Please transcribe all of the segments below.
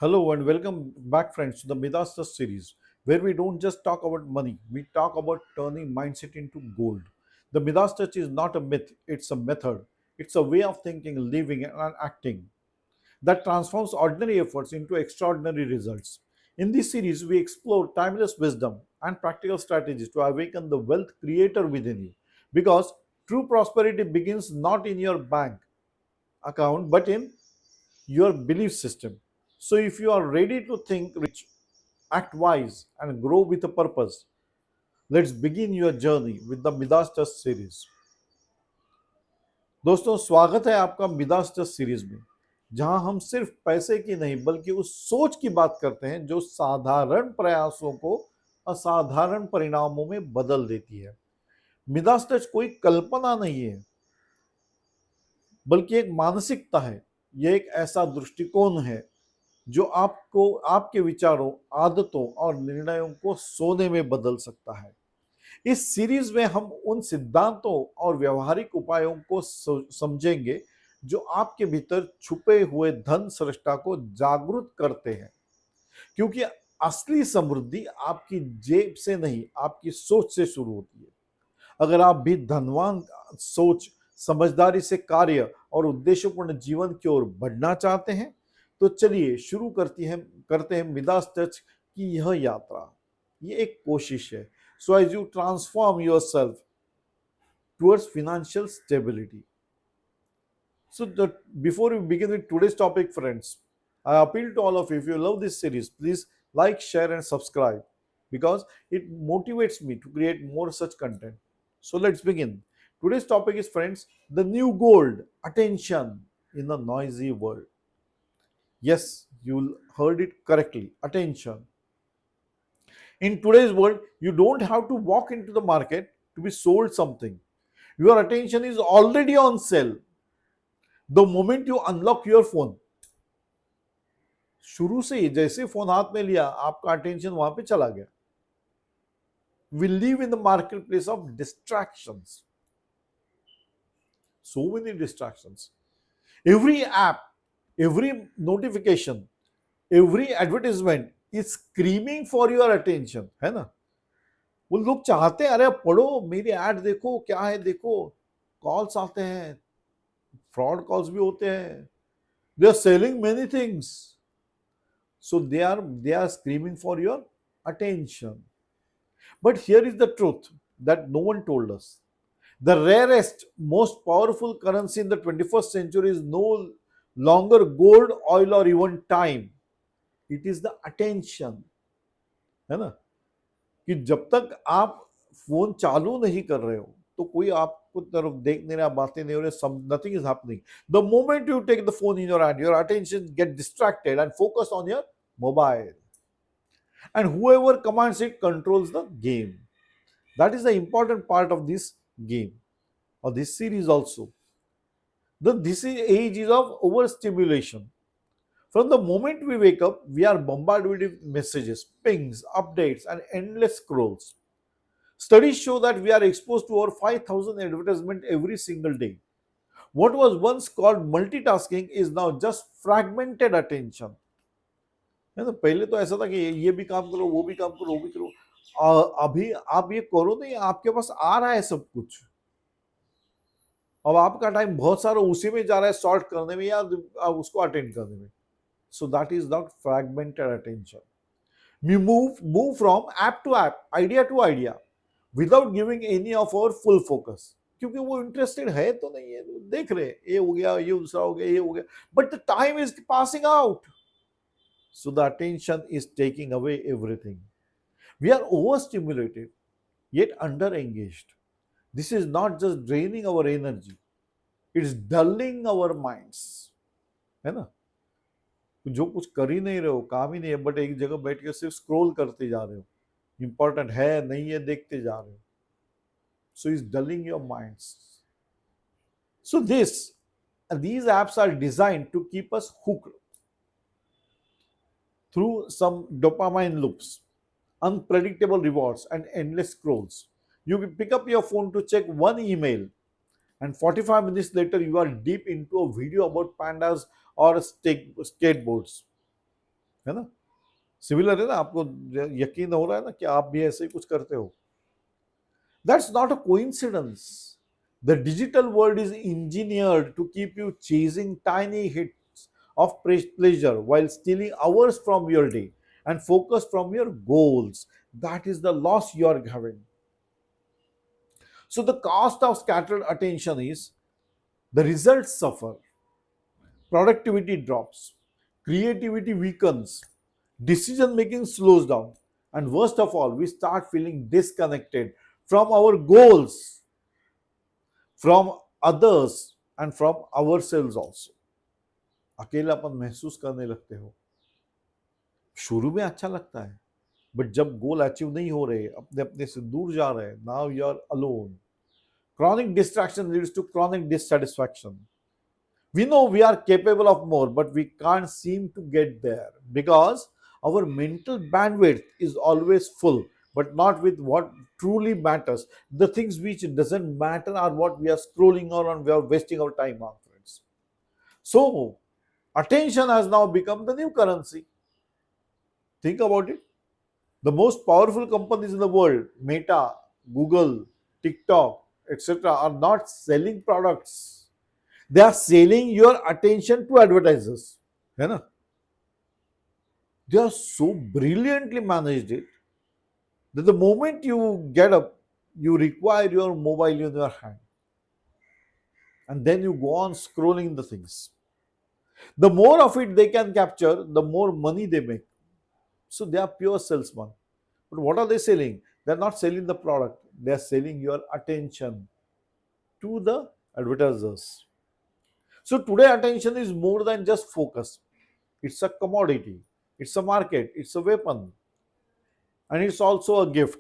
Hello and welcome back, friends, to the Midas series, where we don't just talk about money, we talk about turning mindset into gold. The Midas touch is not a myth, it's a method. It's a way of thinking, living, and acting that transforms ordinary efforts into extraordinary results. In this series, we explore timeless wisdom and practical strategies to awaken the wealth creator within you. Because true prosperity begins not in your bank account but in your belief system. So, if you are ready to think rich, act wise, and grow with a purpose, let's begin your journey with the Midas Test series. दोस्तों, स्वागत है आपका Midas test series में, जहां हम सिर्फ पैसे की नहीं बल्कि उस सोच की बात करते हैं जो साधारण प्रयासों को असाधारण परिणामों में बदल देती है। मिदास टेस्ट कोई कल्पना नहीं है, बल्कि एक मानसिकता है। यह एक ऐसा दृष्टिकोण है जो आपको आपके विचारों, आदतों और निर्णयों को सोने में बदल सकता है। इस सीरीज में हम उन सिद्धांतों और व्यवहारिक उपायों को समझेंगे जो आपके भीतर छुपे हुए धन सृष्टा को जागरूक करते हैं, क्योंकि असली समृद्धि आपकी जेब से नहीं, आपकी सोच से शुरू होती है। अगर आप भी धनवान सोच, समझदारी से कार्य और उद्देश्यपूर्ण जीवन की ओर बढ़ना चाहते हैं, तो चलिए शुरू करते हैं मिदास टच की यह यात्रा। ये एक कोशिश है। So as you transform yourself towards financial stability. So before we begin with today's topic, friends, I appeal to all of you, if you love this series, please like, share and subscribe, because it motivates me to create more such content. So let's begin. Today's topic is, friends, the new gold, attention in a noisy world. Yes, you heard it correctly, attention. In today's world, you don't have to walk into the market to be sold something. Your attention is already on sale. The moment you unlock your phone, शुरू से ही जैसे phone हाथ में लिया, आपका attention वहां पे चला गया. We live in the marketplace of distractions. So many distractions. Every app, every notification, every advertisement is screaming for your attention, है ना? वो लोग चाहते हैं, अरे पढ़ो, मेरी एड देखो, क्या है देखो. कॉल्स आते हैं, फ्रॉड कॉल्स भी होते हैं. They are selling many things. So they are screaming for your attention. But here is the truth that no one told us. The rarest, most powerful currency in the 21st century is no longer gold, oil or even time. It is the attention. है ना? कि जब तक आप phone चालू नहीं कर रहे हो, तो कोई आपको तरफ देख नहीं रहा, बातें नहीं हो रही, nothing is happening. The moment you take the phone in your hand, your attention get distracted and focus on your mobile. And whoever commands it controls the game. That is the important part of this game, or this series also. This age is of overstimulation. From the moment we wake up, we are bombarded with messages, pings, updates, and endless scrolls. Studies show that we are exposed to over 5,000 advertisements every single day. What was once called multitasking is now just fragmented attention. है ना? पहले तो ऐसा था कि ये भी काम करो, वो भी काम करो, वो भी करो. अभी आप ये करो नहीं, आपके पास आ रहा है सब कुछ. अब आपका टाइम बहुत सारा उसी में जा रहा है, सॉर्ट करने में या उसको अटेंड करने में. So that is not fragmented attention. We move from app to app, idea to idea, without giving any of our full focus. क्योंकि वो इंटरेस्टेड है तो नहीं है, देख रहे, ये हो गया, ये दूसरा हो गया, ये हो गया, but the time is passing out. So the attention is taking away everything. We are overstimulated, yet under-engaged. This is not just draining our energy, it's dulling our minds. है ना? जो कुछ कर ही नहीं रहे हो, काम ही नहीं है, बट एक जगह बैठ के सिर्फ स्क्रॉल करते जा रहे हो. इंपॉर्टेंट है नहीं है देखते जा रहे हो. So it's dulling your minds. So these apps are designed to keep us hooked through some dopamine loops, unpredictable rewards, and endless scrolls. You pick up your phone to check one email, and 45 minutes later, you are deep into a video about pandas or skateboards. है ना? Similar है ना? आपको यकीन हो रहा है ना कि आप भी ऐसे ही कुछ करते हो? That's not a coincidence. The digital world is engineered to keep you chasing tiny hits of pleasure while stealing hours from your day and focus from your goals. That is the loss you are having. So, the cost of scattered attention is the results suffer, productivity drops, creativity weakens, decision making slows down, and worst of all, we start feeling disconnected from our goals, from others, and from ourselves also. अकेलापन महसूस करने लगते हो. शुरू में अच्छा लगता है, बट जब गोल अचीव नहीं हो रहे, अपने अपने से दूर जा रहे, now you are alone. Chronic distraction leads to chronic dissatisfaction. We know we are capable of more, but we can't seem to get there because our mental bandwidth is always full, but not with what truly matters. The things which doesn't matter are what we are scrolling on and we are wasting our time on, friends. So, attention has now become the new currency. Think about it. The most powerful companies in the world, Meta, Google, TikTok, etc., are not selling products. They are selling your attention to advertisers. है ना? They are so brilliantly managed it that the moment you get up, you require your mobile in your hand. And then you go on scrolling the things. The more of it they can capture, the more money they make. So they are pure salesmen. But what are they selling? They are not selling the product. They are selling your attention to the advertisers. So today attention is more than just focus. It's a commodity. It's a market. It's a weapon. And it's also a gift.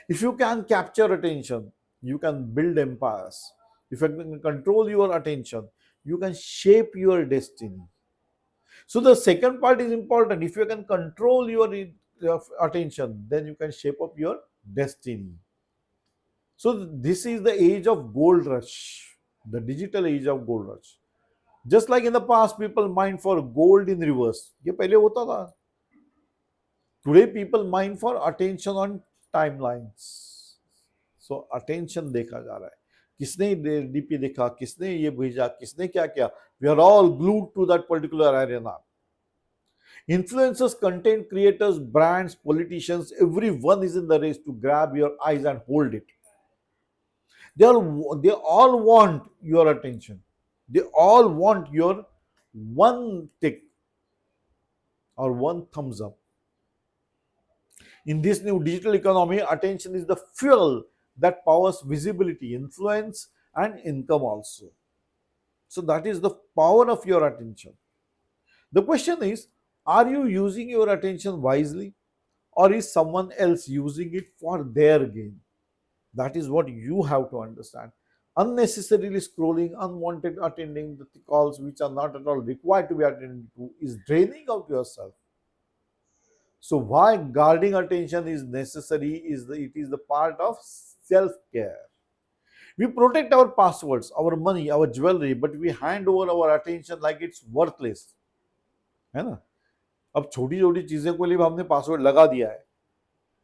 If you can capture attention, you can build empires. If you can control your attention, you can shape your destiny. So the second part is important. If you can control your attention, then you can shape up your destiny. So this is the age of gold rush, the digital age of gold rush. Just like in the past, people mine for gold in reverse. ये पहले होता था. Today, people mine for attention on timelines. So attention देखा जा रहा है. किसने DP देखा, किसने ये भेजा, किसने क्या किया. We are all glued to that particular arena. Influencers, content creators, brands, politicians, everyone is in the race to grab your eyes and hold it. They all want your attention. They all want your one tick or one thumbs up. In this new digital economy, attention is the fuel that powers visibility, influence, and income also. So that is the power of your attention. The question is, are you using your attention wisely, or is someone else using it for their gain? That is what you have to understand. Unnecessarily scrolling, unwanted attending the calls which are not at all required to be attended to is draining out yourself. So why guarding attention is necessary is it is the part of self-care. We protect our passwords, our money, our jewelry, but we hand over our attention like it's worthless. है ना? अब छोटी छोटी चीजें को लिए हमने password लगा दिया है,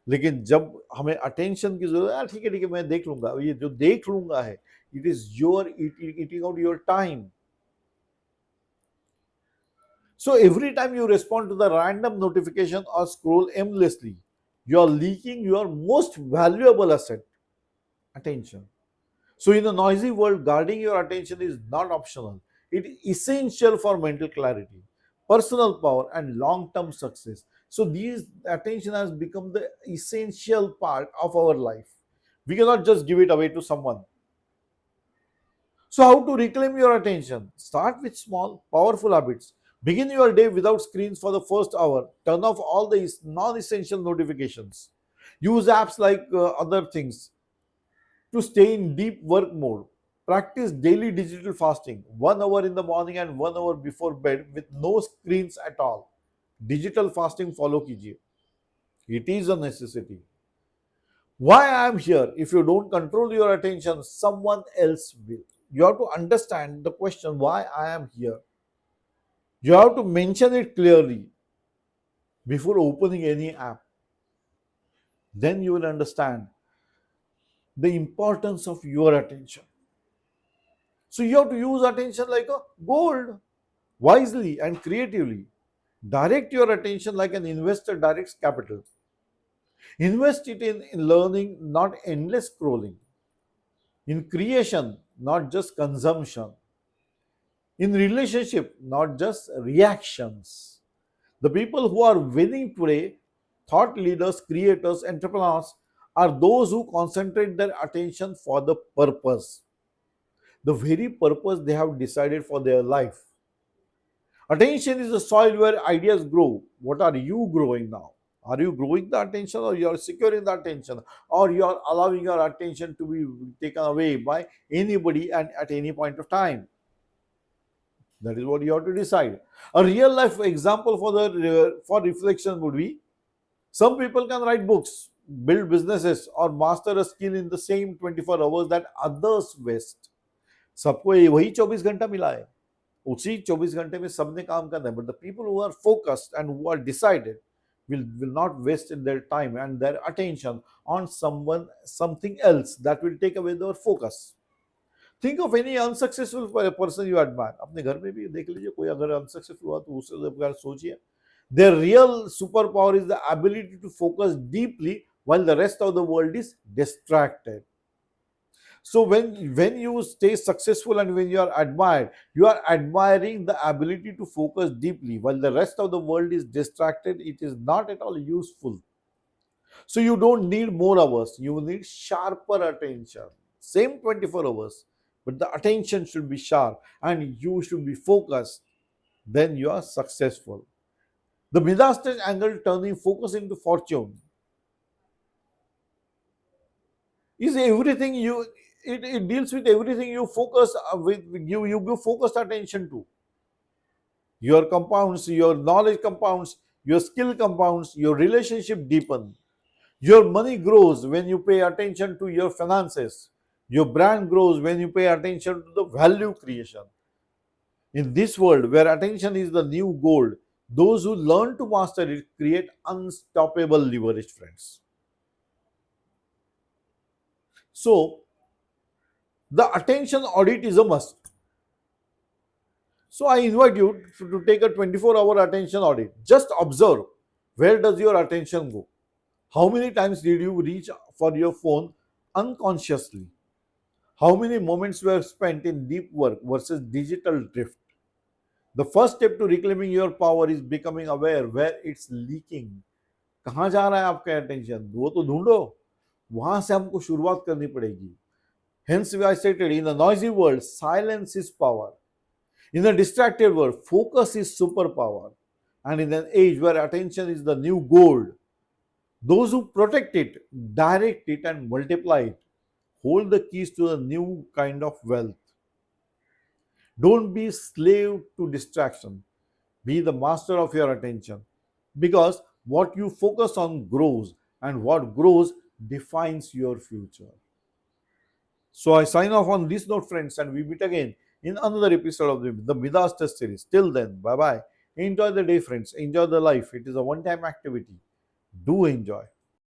लेकिन जब हमें अटेंशन की जरूरत है, ठीक है मैं देख लूंगा, ये जो देख लूंगा है, it is your eating out your time. So every time you respond to the random notification or scroll aimlessly, you are leaking your most valuable asset, attention. So in a noisy world, guarding your attention is not optional. It is essential for mental clarity, personal power, and long-term success. So these attention has become the essential part of our life. We cannot just give it away to someone. So how to reclaim your attention? Start with small, powerful habits. Begin your day without screens for the first hour. Turn off all the non-essential notifications. Use apps like other things to stay in deep work mode. Practice daily digital fasting, 1 hour in the morning and 1 hour before bed with no screens at all. Digital fasting follow कीजिए. It is a necessity. Why I am here? If you don't control your attention, someone else will. You have to understand the question why I am here. You have to mention it clearly. before opening any app. Then you will understand the importance of your attention. So you have to use attention like a gold, wisely and creatively. Direct your attention like an investor directs capital. Invest it in learning, not endless scrolling. In creation, not just consumption. In relationship, not just reactions. The people who are winning today, thought leaders, creators, entrepreneurs, are those who concentrate their attention for the purpose, the very purpose they have decided for their life. Attention is the soil where ideas grow. What are you growing now? Are you growing the attention, or you are securing the attention, or you are allowing your attention to be taken away by anybody and at any point of time? That is what you have to decide. A real life example for reflection would be, some people can write books, build businesses, or master a skill in the same 24 hours that others waste. सबको वही 24 घंटा मिला है, उसी 24 घंटे में सबने काम करना है. But the people who are focused and who are decided will not waste their time and their attention on something else that will take away their focus. Think of any unsuccessful person you admire. अपने घर में भी देख लीजिए, कोई अगर unsuccessful हुआ तो उससे सोचिए. Their real superpower is the ability to focus deeply while the rest of the world is distracted. So when you stay successful and when you are admired, you are admiring the ability to focus deeply while the rest of the world is distracted. It is not at all useful. So you don't need more hours, you need sharper attention. Same 24 hours, but the attention should be sharp and you should be focused. Then you are successful. The Midas angle, turning focus into fortune, is everything it deals with everything you focus with, you give focused attention to. Your compounds, your knowledge compounds, your skill compounds, your relationship deepen. Your money grows when you pay attention to your finances. Your brand grows when you pay attention to the value creation. In this world where attention is the new gold, those who learn to master it create unstoppable leverage, friends. So, the attention audit is a must. So, I invite you to take a 24-hour attention audit. Just observe, where does your attention go? How many times did you reach for your phone unconsciously? How many moments were spent in deep work versus digital drift? The first step to reclaiming your power is becoming aware where it's leaking. कहाँ जा रहा है आपका attention? वो तो ढूंढो, वहां से हमको शुरुआत करनी पड़ेगी. Hence, I stated, in a noisy world, silence is power. In a distracted world, focus is superpower. And in an age where attention is the new gold, those who protect it, direct it, and multiply it hold the keys to a new kind of wealth. Don't be slave to distraction. Be the master of your attention. Because what you focus on grows, and what grows defines your future. So I sign off on this note, friends, and we meet again in another episode of the Midas Test series. Till then, bye bye. Enjoy the day, friends. Enjoy the life. It is a one-time activity. Do enjoy.